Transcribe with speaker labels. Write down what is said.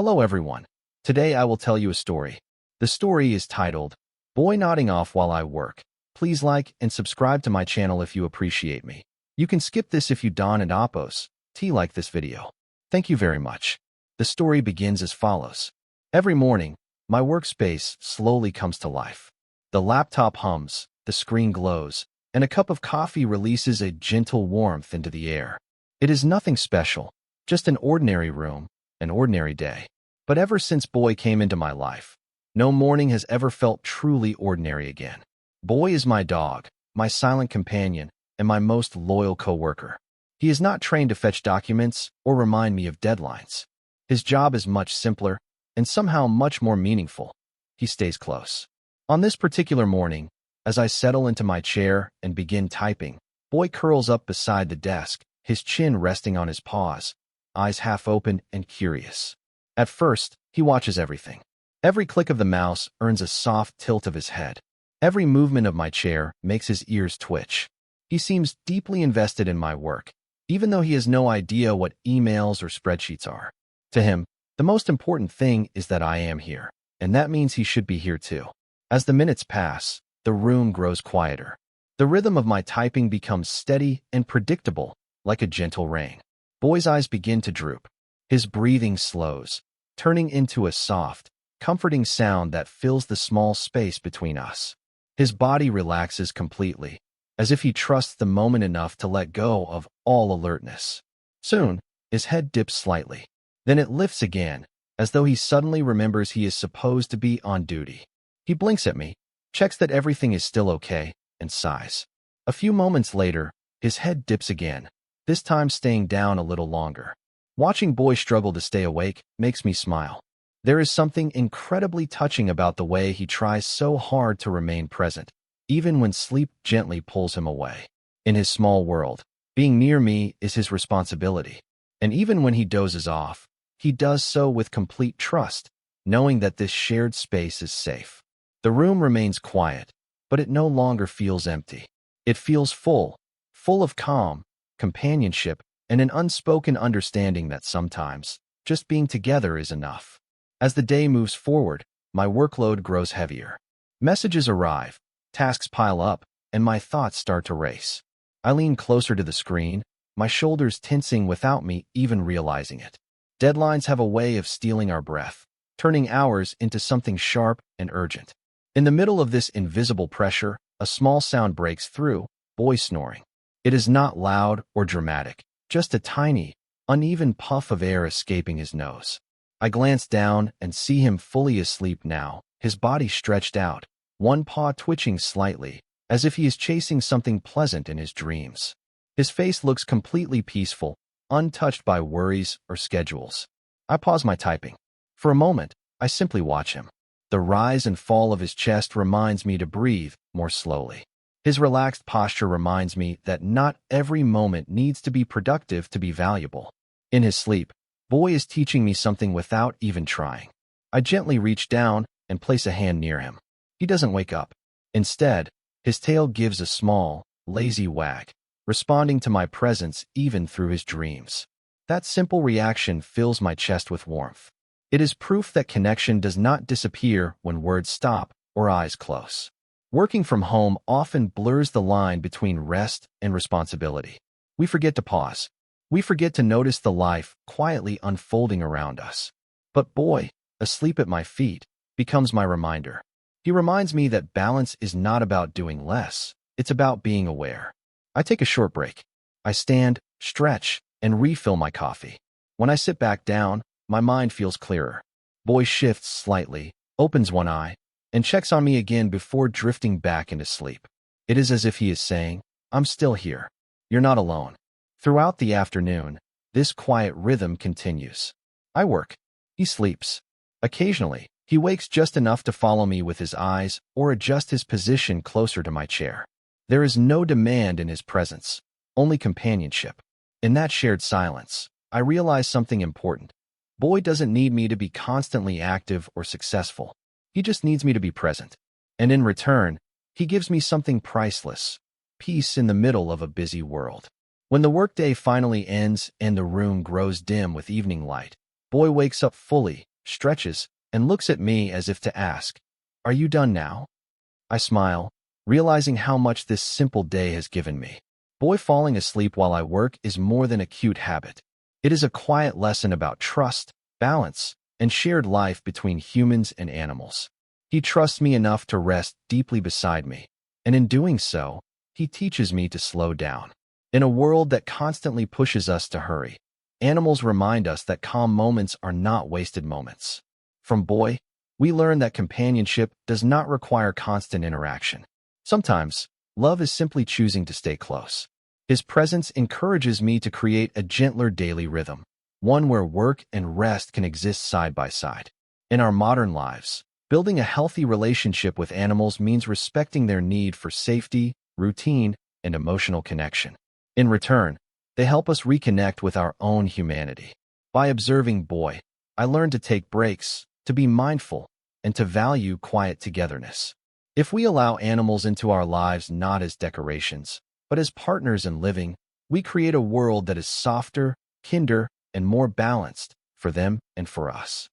Speaker 1: Hello everyone. Today I will tell you a story. The story is titled, Boy Nodding Off While I Work. Please like and subscribe to my channel if you appreciate me. You can skip this if you don't and like this video. Thank you very much. The story begins as follows. Every morning, my workspace slowly comes to life. The laptop hums, the screen glows, and a cup of coffee releases a gentle warmth into the air. It is nothing special, just an ordinary room, an ordinary day. But ever since Boy came into my life, no morning has ever felt truly ordinary again. Boy is my dog, my silent companion, and my most loyal coworker. He is not trained to fetch documents or remind me of deadlines. His job is much simpler and somehow much more meaningful. He stays close. On this particular morning, as I settle into my chair and begin typing, Boy curls up beside the desk, his chin resting on his paws, eyes half open and curious. At first, he watches everything. Every click of the mouse earns a soft tilt of his head. Every movement of my chair makes his ears twitch. He seems deeply invested in my work, even though he has no idea what emails or spreadsheets are. To him, the most important thing is that I am here, and that means he should be here too. As the minutes pass, the room grows quieter. The rhythm of my typing becomes steady and predictable, like a gentle rain. Boy's eyes begin to droop. His breathing slows, turning into a soft, comforting sound that fills the small space between us. His body relaxes completely, as if he trusts the moment enough to let go of all alertness. Soon, his head dips slightly. Then it lifts again, as though he suddenly remembers he is supposed to be on duty. He blinks at me, checks that everything is still okay, and sighs. A few moments later, his head dips again, this time staying down a little longer. Watching Boy struggle to stay awake makes me smile. There is something incredibly touching about the way he tries so hard to remain present, even when sleep gently pulls him away. In his small world, being near me is his responsibility. And even when he dozes off, he does so with complete trust, knowing that this shared space is safe. The room remains quiet, but it no longer feels empty. It feels full of calm, companionship, and an unspoken understanding that sometimes just being together is enough. As the day moves forward, my workload grows heavier. Messages arrive, tasks pile up, and my thoughts start to race. I lean closer to the screen, my shoulders tensing without me even realizing it. Deadlines have a way of stealing our breath, turning hours into something sharp and urgent. In the middle of this invisible pressure, a small sound breaks through, Boy snoring. It is not loud or dramatic, just a tiny, uneven puff of air escaping his nose. I glance down and see him fully asleep now, his body stretched out, one paw twitching slightly, as if he is chasing something pleasant in his dreams. His face looks completely peaceful, untouched by worries or schedules. I pause my typing. For a moment, I simply watch him. The rise and fall of his chest reminds me to breathe more slowly. His relaxed posture reminds me that not every moment needs to be productive to be valuable. In his sleep, Boy is teaching me something without even trying. I gently reach down and place a hand near him. He doesn't wake up. Instead, his tail gives a small, lazy wag, responding to my presence even through his dreams. That simple reaction fills my chest with warmth. It is proof that connection does not disappear when words stop or eyes close. Working from home often blurs the line between rest and responsibility. We forget to pause. We forget to notice the life quietly unfolding around us. But Boy, asleep at my feet, becomes my reminder. He reminds me that balance is not about doing less, it's about being aware. I take a short break. I stand, stretch, and refill my coffee. When I sit back down, my mind feels clearer. Boy shifts slightly, opens one eye, and checks on me again before drifting back into sleep. It is as if he is saying, I'm still here. You're not alone. Throughout the afternoon, this quiet rhythm continues. I work. He sleeps. Occasionally, he wakes just enough to follow me with his eyes or adjust his position closer to my chair. There is no demand in his presence, only companionship. In that shared silence, I realize something important. Boy doesn't need me to be constantly active or successful. He just needs me to be present. And in return, he gives me something priceless, peace in the middle of a busy world. When the workday finally ends and the room grows dim with evening light, Boy wakes up fully, stretches, and looks at me as if to ask, "Are you done now?" I smile, realizing how much this simple day has given me. Boy falling asleep while I work is more than a cute habit. It is a quiet lesson about trust, balance, and shared life between humans and animals. He trusts me enough to rest deeply beside me, and in doing so, he teaches me to slow down. In a world that constantly pushes us to hurry, animals remind us that calm moments are not wasted moments. From Boy, we learn that companionship does not require constant interaction. Sometimes, love is simply choosing to stay close. His presence encourages me to create a gentler daily rhythm, one where work and rest can exist side by side. In our modern lives, building a healthy relationship with animals means respecting their need for safety, routine, and emotional connection. In return, they help us reconnect with our own humanity. By observing Boy, I learned to take breaks, to be mindful, and to value quiet togetherness. If we allow animals into our lives not as decorations, but as partners in living, we create a world that is softer, kinder, and more balanced for them and for us.